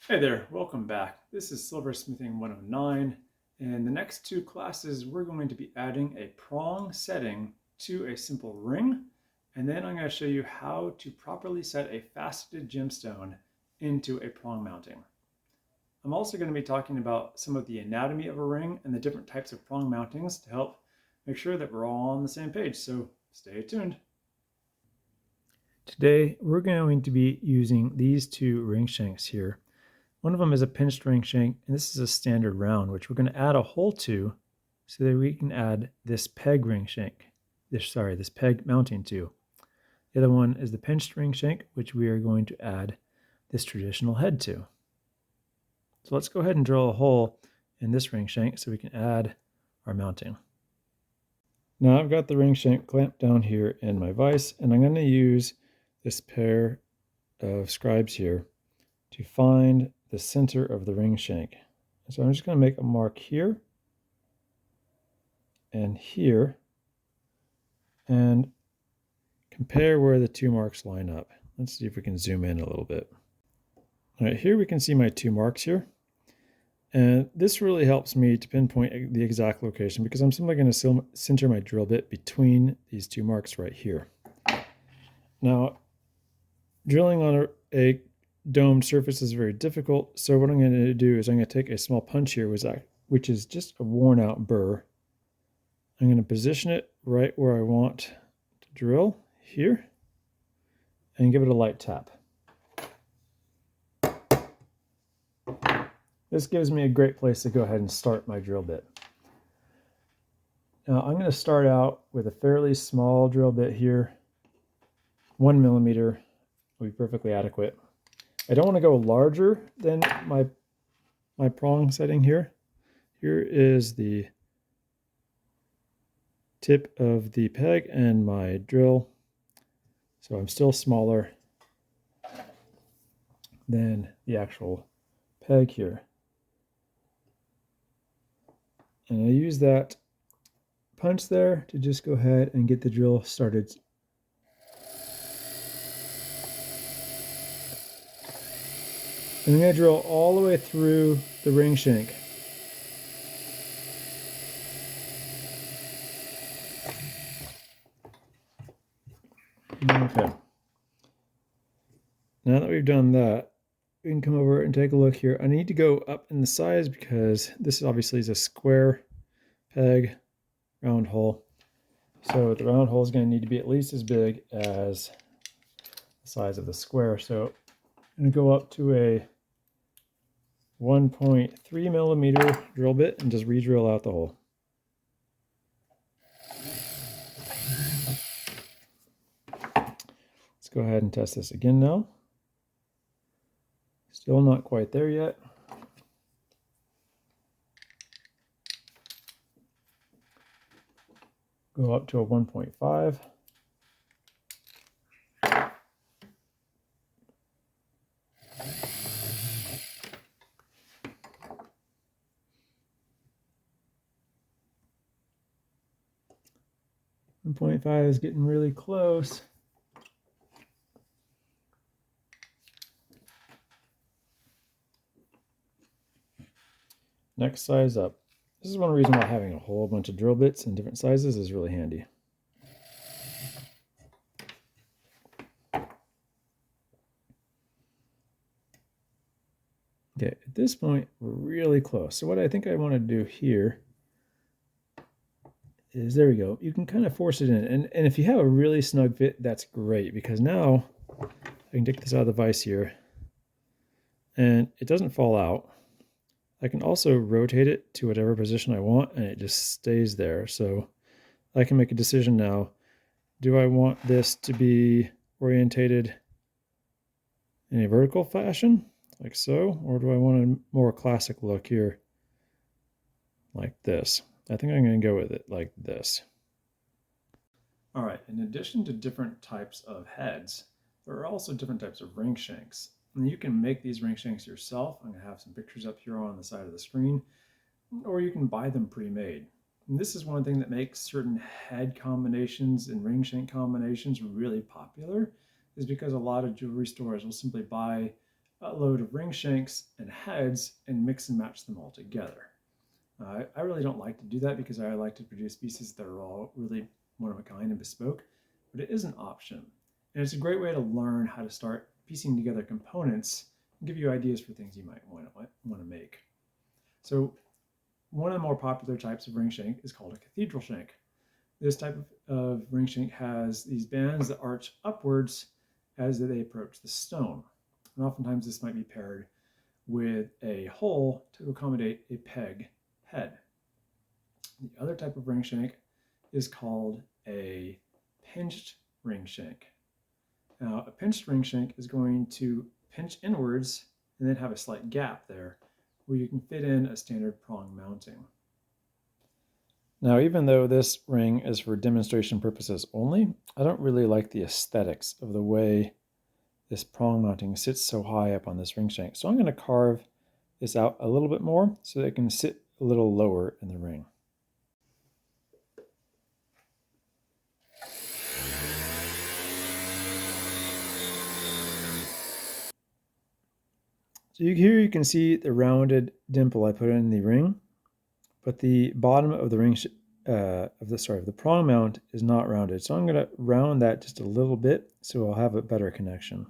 Hey there, welcome back. This is Silversmithing 109, and the next two classes we're going to be adding a prong setting to a simple ring, and then I'm going to show you how to properly set a faceted gemstone into a prong mounting. I'm also going to be talking about some of the anatomy of a ring and the different types of prong mountings to help make sure that we're all on the same page, so stay tuned. Today we're going to be using these two ring shanks here. One of them is a pinched ring shank, and this is a standard round, which we're going to add a hole to so that we can add this peg ring shank, this peg mounting to. The other one is the pinched ring shank, which we are going to add this traditional head to. So let's go ahead and drill a hole in this ring shank so we can add our mounting. Now I've got the ring shank clamped down here in my vise, and I'm going to use this pair of scribes here to find the center of the ring shank. So I'm just going to make a mark here and here and compare where the two marks line up. Let's see if we can zoom in a little bit. All right, here we can see my two marks here. And this really helps me to pinpoint the exact location because I'm simply going to center my drill bit between these two marks right here. Now, drilling on a domed surface is very difficult, so what I'm going to do is I'm going to take a small punch here, which is just a worn out burr. I'm going to position it right where I want to drill here and give it a light tap. This gives me a great place to go ahead and start my drill bit. Now I'm going to start out with a fairly small drill bit here. 1 millimeter will be perfectly adequate. I don't want to go larger than my prong setting here. Here is the tip of the peg and my drill. So I'm still smaller than the actual peg here. And I use that punch there to just go ahead and get the drill started. And I'm going to drill all the way through the ring shank. Okay. Now that we've done that, we can come over and take a look here. I need to go up in the size because this obviously is a square peg round hole. So the round hole is going to need to be at least as big as the size of the square. So I'm going to go up to a 1.3 millimeter drill bit and just re-drill out the hole. Let's go ahead and test this again now. Still not quite there yet. Go up to a 1.5. .5 is getting really close. Next size up. This is one reason why having a whole bunch of drill bits in different sizes is really handy. Okay, at this point, we're really close. So what I think I want to do here is, there we go. You can kind of force it in. And if you have a really snug fit, that's great, because now I can take this out of the vise here and it doesn't fall out. I can also rotate it to whatever position I want and it just stays there. So I can make a decision now. Do I want this to be orientated in a vertical fashion, like so, or do I want a more classic look here, like this? I think I'm going to go with it like this. All right, in addition to different types of heads, there are also different types of ring shanks. And you can make these ring shanks yourself. I'm going to have some pictures up here on the side of the screen, or you can buy them pre-made. And this is one thing that makes certain head combinations and ring shank combinations really popular, is because a lot of jewelry stores will simply buy a load of ring shanks and heads and mix and match them all together. I really don't like to do that because I like to produce pieces that are all really one of a kind and bespoke, but it is an option. And it's a great way to learn how to start piecing together components and give you ideas for things you might want to make. So one of the more popular types of ring shank is called a cathedral shank. This type of ring shank has these bands that arch upwards as they approach the stone. And oftentimes this might be paired with a hole to accommodate a peg head. The other type of ring shank is called a pinched ring shank. Now, a pinched ring shank is going to pinch inwards and then have a slight gap there where you can fit in a standard prong mounting. Now, even though this ring is for demonstration purposes only, I don't really like the aesthetics of the way this prong mounting sits so high up on this ring shank. So I'm going to carve this out a little bit more so that it can sit a little lower in the ring. So here you can see the rounded dimple I put in the ring, but the bottom of the ring of the prong mount is not rounded. So I'm going to round that just a little bit so I'll have a better connection.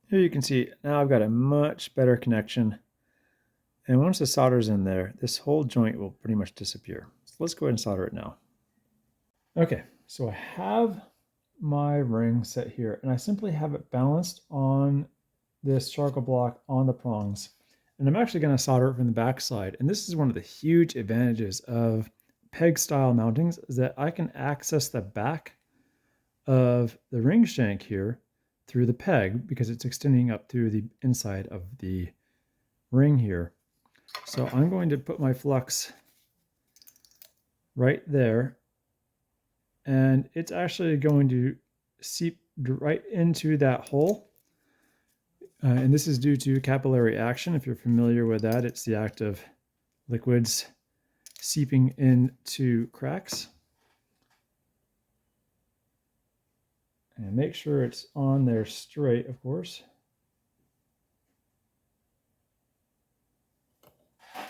Here you can see now I've got a much better connection. And once the solder's in there, this whole joint will pretty much disappear. So let's go ahead and solder it now. Okay, so I have my ring set here and I simply have it balanced on this charcoal block on the prongs. And I'm actually going to solder it from the back side. And this is one of the huge advantages of peg style mountings is that I can access the back of the ring shank here through the peg because it's extending up through the inside of the ring here. So I'm going to put my flux right there and it's actually going to seep right into that hole. And this is due to capillary action. If you're familiar with that, it's the act of liquids seeping into cracks. And make sure it's on there straight, of course.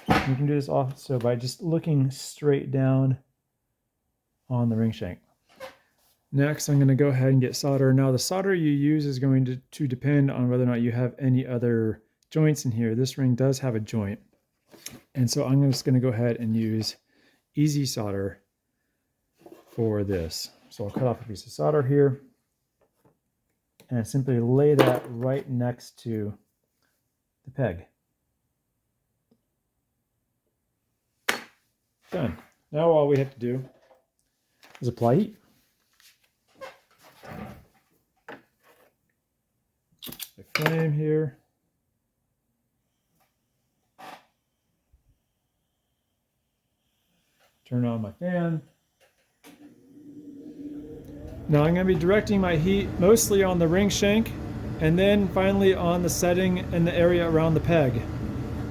You can do this also by just looking straight down on the ring shank. Next, I'm going to go ahead and get solder. Now, the solder you use is going to depend on whether or not you have any other joints in here. This ring does have a joint. And so I'm just going to go ahead and use easy solder for this. So I'll cut off a piece of solder here and simply lay that right next to the peg. Done. Now all we have to do is apply heat. The flame here. Turn on my fan. Now I'm going to be directing my heat mostly on the ring shank and then finally on the setting and the area around the peg.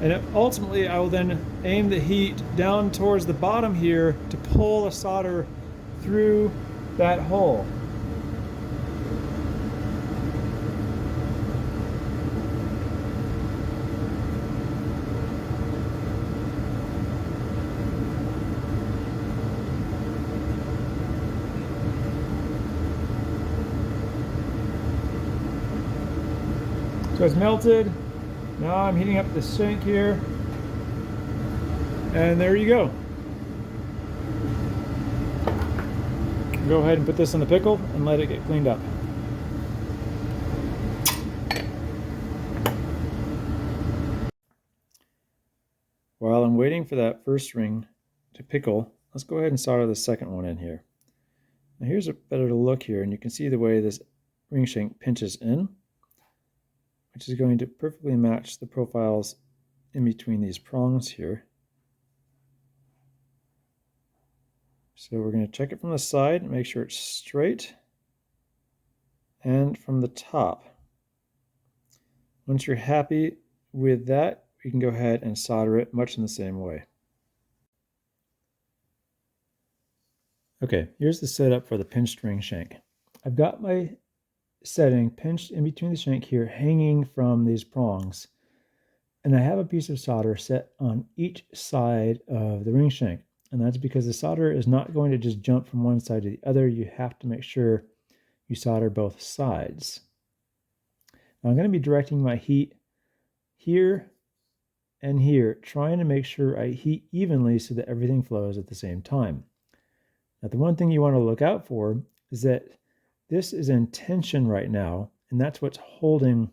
And ultimately I will then aim the heat down towards the bottom here to pull the solder through that hole. So it's melted. Now I'm heating up the shank here. And there you go. Go ahead and put this in the pickle and let it get cleaned up. While I'm waiting for that first ring to pickle, let's go ahead and solder the second one in here. Now here's a better look here, and you can see the way this ring shank pinches in, which is going to perfectly match the profiles in between these prongs here. So we're going to check it from the side and make sure it's straight, and from the top. Once you're happy with that, you can go ahead and solder it much in the same way. Okay, here's the setup for the pinched ring shank. I've got my setting pinched in between the shank here, hanging from these prongs. And I have a piece of solder set on each side of the ring shank. And that's because the solder is not going to just jump from one side to the other. You have to make sure you solder both sides. Now I'm going to be directing my heat here and here, trying to make sure I heat evenly so that everything flows at the same time. Now the one thing you want to look out for is that this is in tension right now, and that's what's holding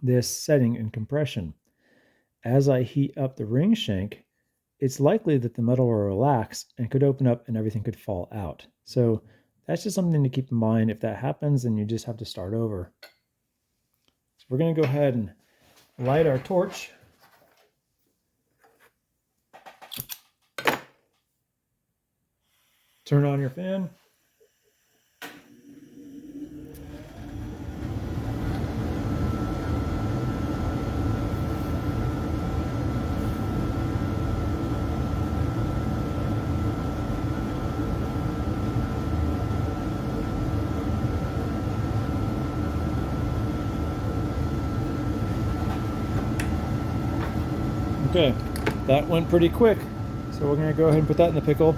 this setting in compression. As I heat up the ring shank, it's likely that the metal will relax and could open up and everything could fall out. So that's just something to keep in mind. If that happens, then you just have to start over. So we're going to go ahead and light our torch. Turn on your fan. Okay, that went pretty quick. So we're going to go ahead and put that in the pickle.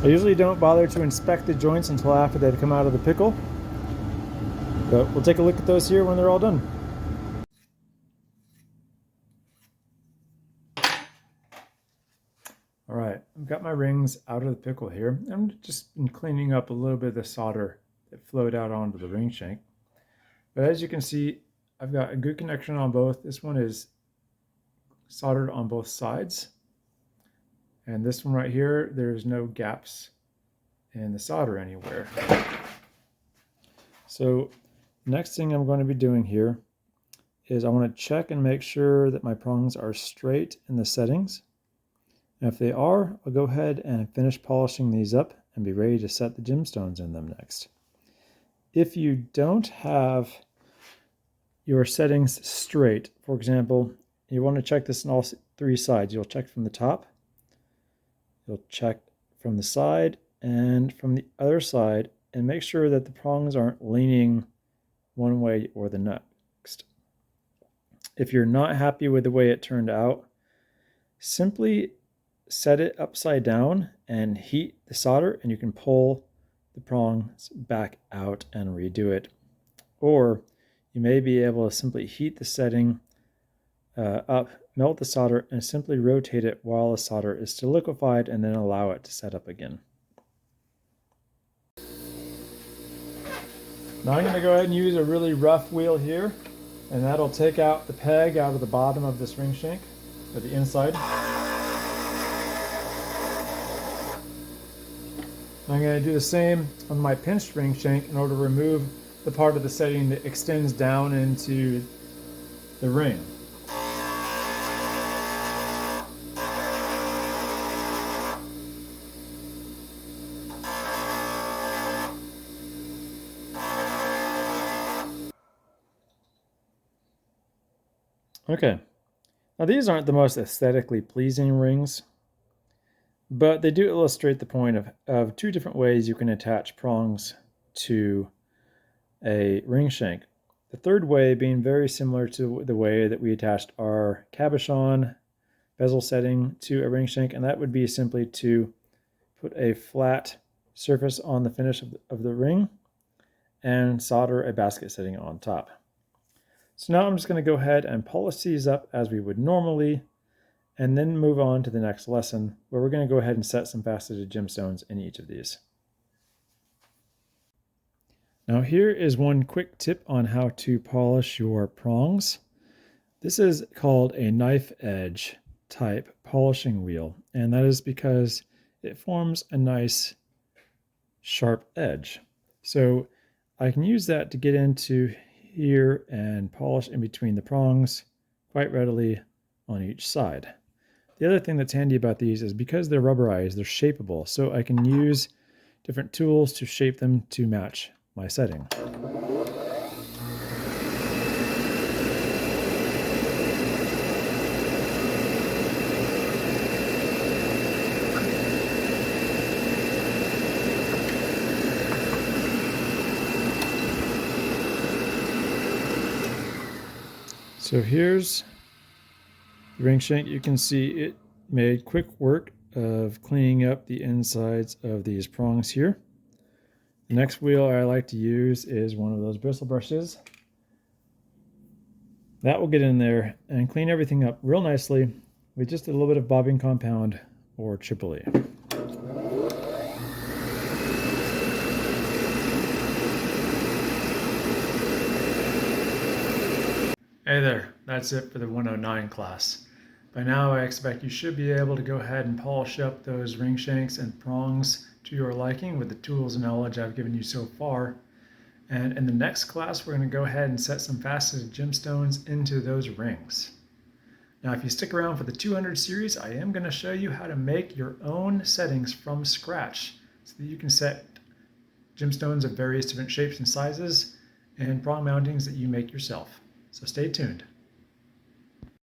I usually don't bother to inspect the joints until after they've come out of the pickle. But we'll take a look at those here when they're all done. All right, I've got my rings out of the pickle here. I'm just cleaning up a little bit of the solder that flowed out onto the ring shank. But as you can see, I've got a good connection on both. This one is soldered on both sides. And this one right here, there's no gaps in the solder anywhere. So next thing I'm going to be doing here is I want to check and make sure that my prongs are straight in the settings. And if they are, I'll go ahead and finish polishing these up and be ready to set the gemstones in them next. If you don't have your settings straight, for example, you want to check this on all three sides. You'll check from the top, you'll check from the side and from the other side, and make sure that the prongs aren't leaning one way or the next. If you're not happy with the way it turned out, simply set it upside down and heat the solder, and you can pull the prongs back out and redo it. Or you may be able to simply heat the setting up, melt the solder, and simply rotate it while the solder is still liquefied, and then allow it to set up again. Now I'm going to go ahead and use a really rough wheel here, and that'll take out the peg out of the bottom of this ring shank, or the inside. I'm going to do the same on my pinched ring shank in order to remove the part of the setting that extends down into the ring. Okay, now these aren't the most aesthetically pleasing rings, but they do illustrate the point of two different ways you can attach prongs to a ring shank. The third way being very similar to the way that we attached our cabochon bezel setting to a ring shank, and that would be simply to put a flat surface on the finish of the ring and solder a basket setting on top. So now I'm just going to go ahead and polish these up as we would normally, and then move on to the next lesson, where we're going to go ahead and set some faceted gemstones in each of these. Now here is one quick tip on how to polish your prongs. This is called a knife edge type polishing wheel, and that is because it forms a nice sharp edge. So I can use that to get into here and polish in between the prongs quite readily on each side. The other thing that's handy about these is because they're rubberized, they're shapeable, so I can use different tools to shape them to match my setting. So here's the ring shank. You can see it made quick work of cleaning up the insides of these prongs here. The next wheel I like to use is one of those bristle brushes. That will get in there and clean everything up real nicely with just a little bit of bobbing compound or Tripoli. Hey there, that's it for the 109 class. By now I expect you should be able to go ahead and polish up those ring shanks and prongs to your liking with the tools and knowledge I've given you so far. And in the next class, we're going to go ahead and set some faceted gemstones into those rings. Now, if you stick around for the 200 series, I am going to show you how to make your own settings from scratch so that you can set gemstones of various different shapes and sizes and prong mountings that you make yourself. So stay tuned.